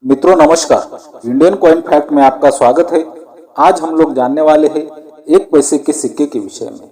मित्रों नमस्कार, Indian coin fact में आपका स्वागत है। आज हम लोग जानने वाले हैं एक पैसे के सिक्के के विषय में।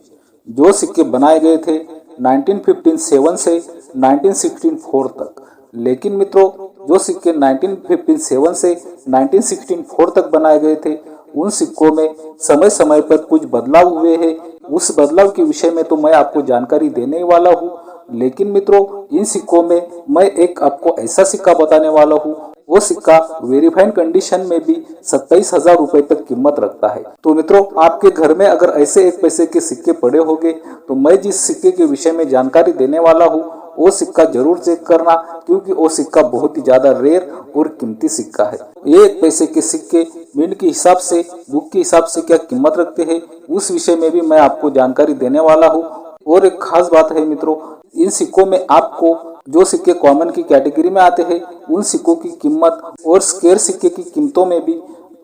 जो सिक्के बनाए गए थे 1957 से 1964 तक, लेकिन मित्रों जो सिक्के 1957 से 1964 तक बनाए गए थे उन सिक्कों में समय समय पर कुछ बदलाव हुए हैं। उस बदलाव के विषय में तो मैं आपको जानकारी देने वाला हूँ, लेकिन मित्रों इन सिक्कों में मैं एक आपको ऐसा सिक्का बताने वाला हूँ, वो सिक्का वेरीफाइड कंडीशन में भी 27,000 रुपए तक कीमत रखता है। तो मित्रों आपके घर में अगर ऐसे एक पैसे के सिक्के पड़े होंगे तो मैं जिस सिक्के के विषय में जानकारी देने वाला हूँ वो सिक्का जरूर चेक करना, क्योंकि वो सिक्का बहुत ही ज्यादा रेयर और कीमती सिक्का है। ये एक पैसे के सिक्के मिंट के हिसाब से, बुक के हिसाब से क्या कीमत रखते हैं उस विषय में भी मैं आपको जानकारी देने वाला हूँ। और एक खास बात है मित्रों, इन सिक्कों में आपको जो सिक्के कॉमन की कैटेगरी में आते हैं उन सिक्कों की कीमत और स्क्वायर सिक्के की कीमतों में भी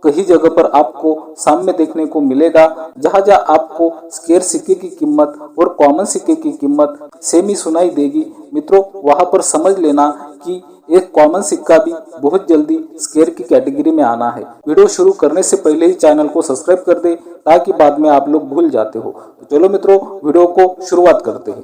कई जगह पर आपको साम्य देखने को मिलेगा। जहां जहां आपको स्क्वायर सिक्के की कीमत और कॉमन सिक्के की कीमत सेम ही सुनाई देगी, मित्रों वहां पर समझ लेना कि एक कॉमन सिक्का भी बहुत जल्दी स्क्वायर की कैटेगरी में आना है। वीडियो शुरू करने से पहले ही चैनल को सब्सक्राइब कर दे ताकि बाद में आप लोग भूल जाते हो। तो चलो मित्रों वीडियो को शुरुआत करते हैं।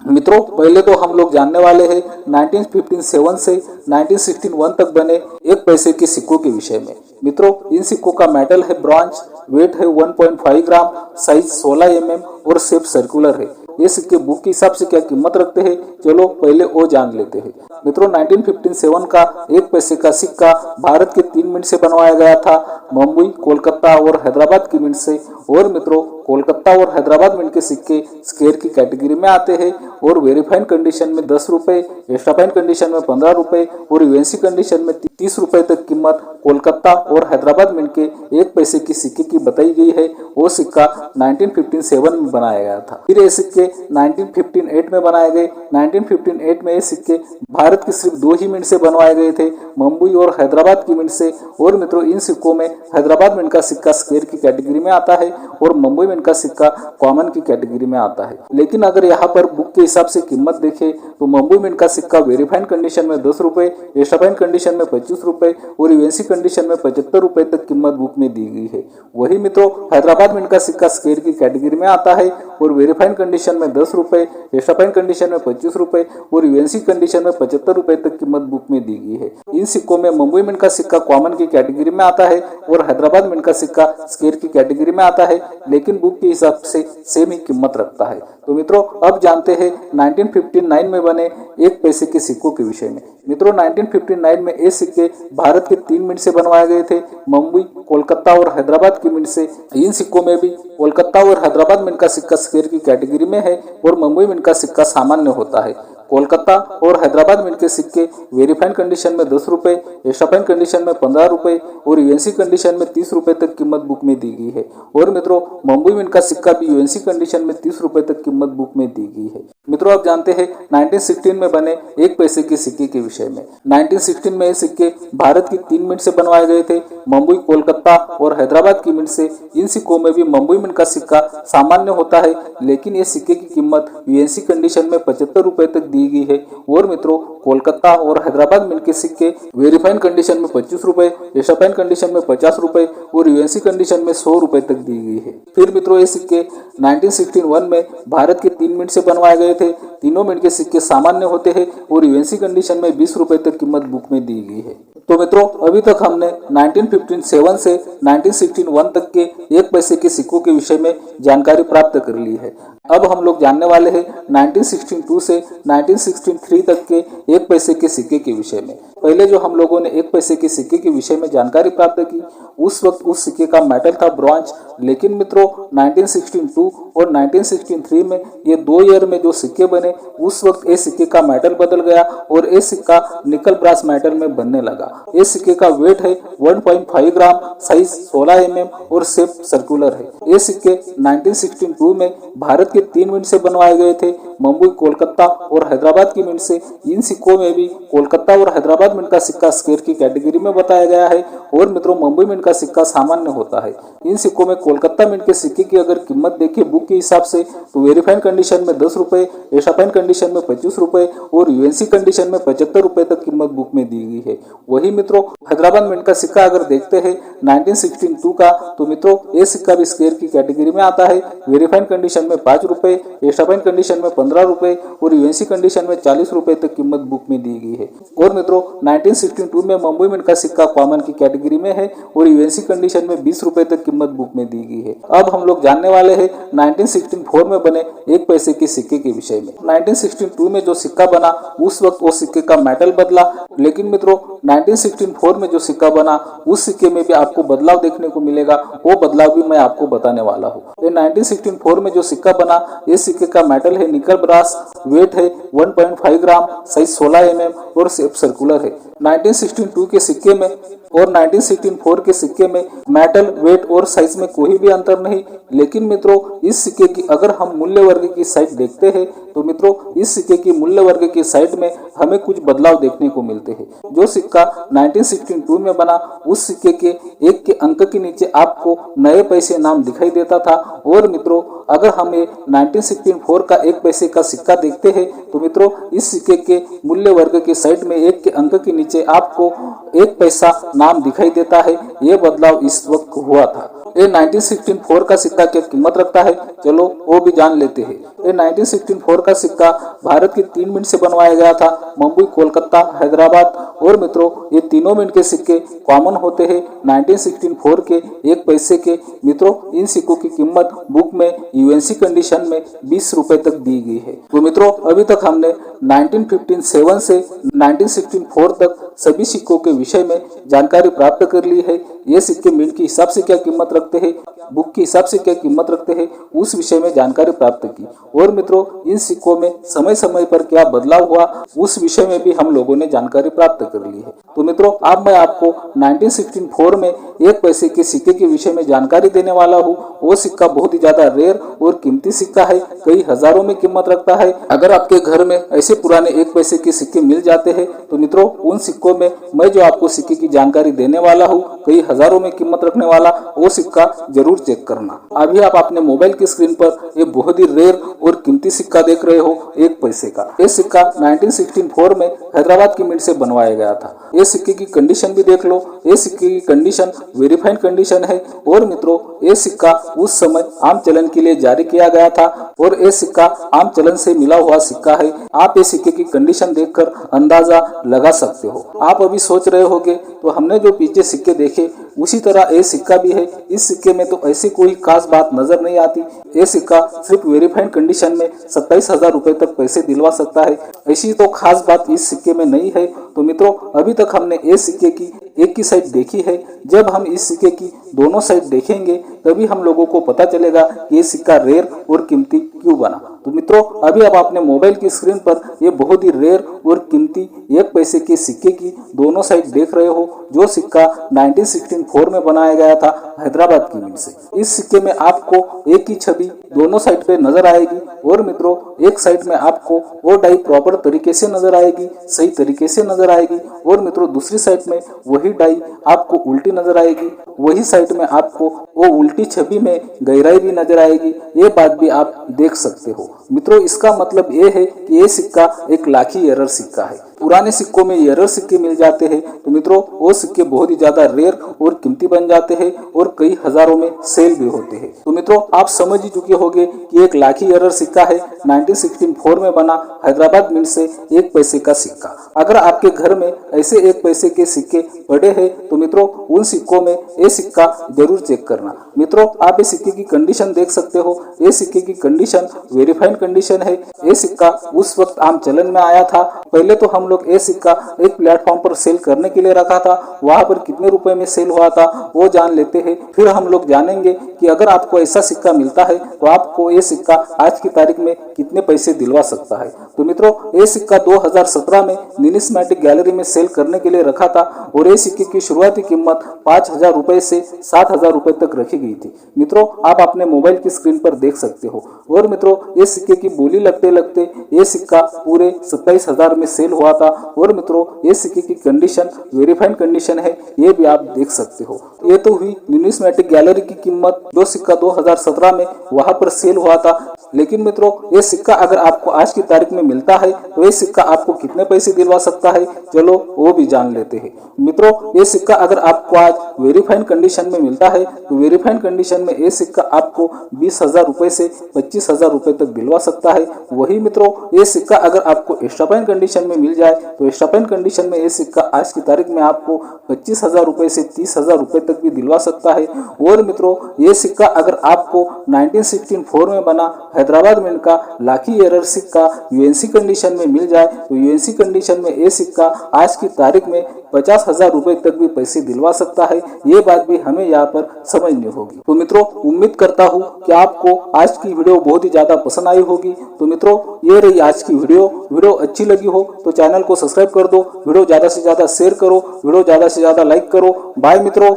मित्रों पहले तो हम लोग जानने वाले हैं 1957 से 1961 तक बने एक पैसे के सिक्कों के विषय में। मित्रों इन सिक्कों का मेटल है ब्रॉन्ज, वेट है 1.5 ग्राम, साइज 16 mm और शेप सर्कुलर है। ये सिक्के बुक के हिसाब से क्या कीमत रखते हैं चलो पहले वो जान लेते हैं। मित्रों 1957 का एक पैसे का सिक्का भारत के 3 मिंट से बनवाया गया था, मुंबई, कोलकाता और हैदराबाद की मिंट से। और मित्रों कोलकाता और हैदराबाद मिंट के सिक्के स्क्वायर की कैटेगरी में आते हैं और वेरीफाइड कंडीशन में 10 रुपए, एक्स्ट्रा फाइन कंडीशन में 15 रुपए और यूएनसी कंडीशन में 30 रुपए तक कीमत कोलकाता और हैदराबाद मिंट के एक पैसे की सिक्के की बताई गई है। वो सिक्का 1957 में बनाया गया था। फिर ये सिक्के 1958 में बनाए गए। 1958 में ये सिक्के भारत के सिर्फ 2 ही मिंट से बनवाए गए थे, मुंबई और हैदराबाद की मिंट से। और मित्रों इन सिक्कों में हैदराबाद मिंट का सिक्का स्क्वायर की कैटेगरी में आता है और मुंबई मिंट का सिक्का कॉमन की कैटेगरी में आता है। लेकिन अगर यहाँ पर बुक के हिसाब से कीमत देखें तो मुंबई मिंट का सिक्का वेरीफाइड कंडीशन में 10 रुपए, एक्स्ट्रा फाइन कंडीशन में 25 रुपए और यूएनसी कंडीशन में 75 रुपए तक कीमत बुक में दी गई है। वही मित्रों हैदराबाद मिंट का सिक्का स्क्वायर की कैटेगरी में आता है और वेरीफाइड कंडीशन में 10 रुपए, एक्स्ट्रा फाइन कंडीशन में 25 रुपए और यूएनसी कंडीशन में 75 रुपए तक कीमत बुक में दी गई है। इन सिक्कों में मुंबई मिंट का सिक्का कॉमन की कैटेगरी में आता है और हैदराबाद मिंट का सिक्का स्क्वायर की कैटेगरी में आता है, लेकिन बुक के हिसाब से सेम ही कीमत रखता है। तो मित्रों अब जानते हैं 1959 में बने एक पैसे के सिक्कों के विषय में। मित्रों 1959 में ये सिक्के भारत के 3 मिंट से बनवाए गए थे, मुंबई, कोलकाता और हैदराबाद की मिंट से। इन सिक्कों में भी कोलकाता और हैदराबाद मिंट का सिक्का स्क्वायर की कैटेगरी में है और मुंबई मिंट का सिक्का सामान्य होता है। कोलकाता और हैदराबाद मिंट के सिक्के वेरीफाइड कंडीशन में 10 रुपए, एक्स्ट्रा फाइन कंडीशन में 15 रुपए और यूएनसी कंडीशन में 30 रुपए तक कीमत बुक में दी गई है। और मित्रों मुंबई मिंट का सिक्का भी यूएनसी कंडीशन में 30 रुपए तक कीमत बुक में दी गई है। मित्रों आप जानते हैं 1916 में बने एक पैसे के सिक्के के विषय में। 1916 में ये सिक्के भारत की 3 मिंट से बनवाए गए थे, मुंबई, कोलकाता और हैदराबाद की मिंट से। इन सिक्कों में भी मुंबई मिंट का सिक्का सामान्य होता है, लेकिन ये सिक्के की कीमत यूएनसी कंडीशन में 75 रुपए तक दी गई है। और मित्रों कोलकाता और हैदराबाद मिंट के सिक्के वेरीफाइड कंडीशन में 25 रुपए, एक्स्ट्रा फाइन कंडीशन में 50 रुपए और यूएनसी कंडीशन में 100 रुपए तक दी गई है। फिर मित्रों ये सिक्के 1961 में भारत के 3 मिंट से बनवाए गए थे। तीनों मिंट के सिक्के सामान्य होते हैं और यूएनसी कंडीशन में 20 रुपए तक कीमत बुक में दी गई है। तो मित्रों अभी तक हमने 1957 से 1961 तक के एक पैसे के सिक्कों के विषय में जानकारी प्राप्त कर ली है। अब हम लोग जानने वाले हैं 1962 से 1963 तक के एक पैसे के सिक्के के विषय में। पहले जो हम लोगों ने एक पैसे के सिक्के के विषय में जानकारी प्राप्त की उस वक्त उस सिक्के का मेटल था ब्रॉन्ज, लेकिन मित्रों 1962 और 1963 में ये 2 ईयर में जो सिक्के बने उस वक्त ये सिक्के का मेटल बदल गया और ये सिक्का निकल ब्रास मेटल में बनने लगा। ये सिक्के का वेट है 1.5 ग्राम, साइज 16 mm और शेप सर्कुलर है। ये सिक्के 1962 में भारत के 3 मिंट से बनवाए गए थे, मुंबई, कोलकाता और हैदराबाद की मिंट से। इन सिक्कों में भी कोलकाता और हैदराबाद मिंट का सिक्का स्क्वायर की कैटेगरी में बताया गया है और मित्रों मुंबई मिंट का सिक्का सामान्य होता है। इन सिक्कों में कोलकाता मिंट के सिक्के की अगर कीमत देखिए बुक के हिसाब से तो वेरीफाइड कंडीशन में 10 रुपए, एशाफाइन कंडीशन में 25 रुपए और यूएनसी कंडीशन में 75 रुपए तक कीमत बुक में दी गई है। वही मित्रों हैदराबाद मिंट का सिक्का अगर देखते हैं 1962 का तो मित्रों ये सिक्का भी स्क्वायर की कैटेगरी में आता है। वेरीफाइड कंडीशन में 5 रुपए, एशाफाइन कंडीशन में 15 रुपए और यूएनसी कंडीशन में 40 रुपए तक कीमत बुक में दी गई है। और मित्रों 1962 में मुंबई मिंट का सिक्का कॉमन की कैटेगरी में है और यूएनसी कंडीशन में 20 रुपए तक कीमत बुक में दी गई है। अब हम लोग जानने वाले हैं 1964 में बने 1 पैसे के सिक्के के विषय में। 1962 में जो सिक्का बना उस वक्त वो सिक्के का मेटल बदला, लेकिन मित्रों 1964 में जो सिक्का बना उस सिक्के में भी आपको बदलाव देखने को मिलेगा। वो बदलाव भी मैं आपको बताने वाला हूँ। 1964 में जो सिक्का बना ये सिक्के का मेटल है निकल ब्रास, वेट है 1.5 ग्राम, साइज 16 mm और शेप सर्कुलर है। 1962 के सिक्के में और 1964 के सिक्के में मेटल, वेट और साइज में कोई भी अंतर नहीं। लेकिन मित्रों इस सिक्के की अगर हम मूल्य वर्ग की साइड देखते हैं तो मित्रों इस सिक्के की मूल्य वर्ग की साइड में हमें कुछ बदलाव देखने को मिलते हैं। जो सिक्का 1962 में बना उस सिक्के के 1 के अंक के नीचे आपको नए पैसे नाम दिखाई देता था। और मित्रों अगर हम ये 1964 का 1 पैसे का सिक्का देखते हैं तो मित्रों इस सिक्के के मूल्य वर्ग के साइड में 1 के अंक के नीचे आपको 1 पैसा नाम दिखाई देता है। ये बदलाव इस वक्त हुआ था। ये 1964 का सिक्का क्या कीमत रखता है चलो वो भी जान लेते हैं। ये 1964 का सिक्का भारत की 3 मिंट से बनवाया गया था, मुंबई, कोलकाता, हैदराबाद। और मित्रों ये तीनों मिंट के सिक्के कॉमन होते हैं 1964 के 1 पैसे के। मित्रों इन सिक्कों की कीमत बुक में यूएनसी कंडीशन में 20 रुपए तक दी गई है। तो मित्रों अभी तक हमने 1957 से 1964 तक सभी सिक्कों के विषय में जानकारी प्राप्त कर ली है। ये सिक्के मिंट के हिसाब से क्या कीमत रखते हैं, बुक के हिसाब से क्या कीमत रखते हैं, उस विषय में जानकारी प्राप्त की। और मित्रों इन सिक्कों में समय समय पर क्या बदलाव हुआ उस विषय में भी हम लोगों ने जानकारी प्राप्त कर ली है। तो मित्रों अब मैं आपको 1964 में 1 पैसे के सिक्के के विषय में जानकारी देने वाला हूँ। वो सिक्का बहुत ही ज्यादा रेयर और कीमती सिक्का है, कई हजारों में कीमत रखता है। अगर आपके घर में ऐसे पुराने 1 पैसे के सिक्के मिल जाते हैं तो मित्रों उन सिक्कों में मैं जो आपको सिक्के की जानकारी देने वाला हूँ कई हजारों में कीमत रखने वाला वो सिक्का जरूर चेक करना। अभी आप अपने मोबाइल की स्क्रीन पर ये बहुत ही रेयर और कीमती सिक्का देख रहे हो 1 पैसे का। ये सिक्का 1964 में हैदराबाद की मिंट से बनवाया गया था। ये सिक्के की कंडीशन भी देख लो, ये सिक्के की कंडीशन वेरीफाइड कंडीशन है। और मित्रों ये सिक्का उस समय आम चलन के लिए जारी किया गया था और ये सिक्का आम चलन से मिला हुआ सिक्का है। आप ये सिक्के की कंडीशन देखकर अंदाजा लगा सकते हो। आप अभी सोच रहे होगे तो हमने जो पीछे सिक्के देखे उसी तरह ये सिक्का भी है। इस सिक्के में तो ऐसी कोई खास बात नजर नहीं आती। ये सिक्का सिर्फ वेरीफाइड कंडीशन में 27,000 रुपए तक पैसे दिलवा सकता है। ऐसी तो खास बात इस सिक्के में नहीं है। तो मित्रों अभी तक हमने ये सिक्के की एक की साइड देखी है। जब हम इस सिक्के की दोनों साइड देखेंगे तभी हम लोगों को पता चलेगा कि ये सिक्का रेयर और कीमती क्यों बना। तो मित्रों अभी आप अपने मोबाइल की स्क्रीन पर ये बहुत ही रेयर और कीमती 1 पैसे के सिक्के की दोनों साइड देख रहे हो, जो सिक्का 1964 में बनाया गया था हैदराबाद की मिंट से। इस सिक्के में आपको एक ही छवि दोनों साइड पे नजर आएगी। और मित्रों एक साइड में आपको वो डाई प्रॉपर तरीके से नजर आएगी, सही तरीके से नजर आएगी। और मित्रों दूसरी साइड में वही डाई आपको उल्टी नजर आएगी। वही साइड में आपको वो उल्टी छवि में गहराई भी नजर आएगी। ये बात भी आप देख सकते हो। मित्रों इसका मतलब ये है कि ये सिक्का एक लाखी एरर सिक्का है। पुराने सिक्कों में एरर सिक्के मिल जाते हैं तो मित्रों वो सिक्के बहुत ही ज्यादा रेयर और कीमती बन जाते हैं और कई हजारों में सेल भी होते हैं। तो मित्रों आप समझ ही चुके होंगे कि एक लाखी एरर सिक्का है 1964 में बना हैदराबाद मिंट से 1 पैसे का सिक्का। अगर आपके घर में ऐसे 1 पैसे के सिक्के पड़े हैं तो मित्रों उन सिक्कों में ये सिक्का जरूर चेक करना। मित्रों आप इस सिक्के की कंडीशन देख सकते हो। ये सिक्के की कंडीशन वेरीफाइड कंडीशन है। ये सिक्का उस वक्त आम चलन में आया था। पहले तो हम हम लोग ये सिक्का एक प्लेटफॉर्म पर सेल करने के लिए रखा था, वहां पर कितने रुपए में सेल हुआ था वो जान लेते हैं। फिर हम लोग जानेंगे कि अगर आपको ऐसा सिक्का मिलता है तो आपको ये सिक्का आज की तारीख में कितने पैसे दिलवा सकता है। तो मित्रों, ये सिक्का 2017 में न्यूमिस्मेटिक गैलरी में सेल करने के लिए रखा था और ये सिक्के की शुरुआती कीमत 5,000 रुपए से 7,000 रुपए तक रखी गई थी। मित्रों, आप अपने मोबाइल की स्क्रीन पर देख सकते हो। और मित्रों, ये सिक्के की बोली लगते लगते ये सिक्का पूरे 27,000 में सेल हुआ था। और मित्रों, ये सिक्के की कंडीशन वेरीफाइड कंडीशन है, ये भी आप देख सकते हो। ये तो हुई न्यूमिस्मेटिक गैलरी की कीमत, जो सिक्का 2017 में वहां पर सेल हुआ था। लेकिन मित्रों, ये सिक्का अगर आपको आज की तारीख में मिलता है तो ये सिक्का आपको कितने पैसे दिलवा सकता है, चलो वो भी जान लेते हैं। मित्रों, ये सिक्का अगर आपको आज वेरीफाइड कंडीशन में मिलता है तो वेरीफाइड कंडीशन में ये सिक्का आपको 20,000 रुपए से 25,000 रुपए तक दिलवा सकता है। वही मित्रों, ये सिक्का अगर आपको एक्स्ट्रा फाइन कंडीशन में मिल जाए तो एक्स्ट्रा फाइन कंडीशन में ये सिक्का आज की तारीख में आपको 25,000 रुपए से 30,000 रुपए तक भी दिलवा सकता है। और मित्रों, ये सिक्का अगर आपको 1964 में बना हैदराबाद मिंट का लाकी एरर सिक्का यूएनसी कंडीशन में मिल जाए तो यूएनसी कंडीशन में ये सिक्का आज की तारीख में 50,000 रुपए तक भी पैसे दिलवा सकता है। ये बात भी हमें यहाँ पर समझनी होगी। तो मित्रों, उम्मीद करता हूँ कि आपको आज की वीडियो बहुत ही ज्यादा पसंद आई होगी। तो मित्रों, ये रही आज की वीडियो अच्छी लगी हो तो चैनल को सब्सक्राइब कर दो, वीडियो ज्यादा से ज्यादा शेयर करो, वीडियो ज्यादा से ज्यादा लाइक करो। बाय मित्रों।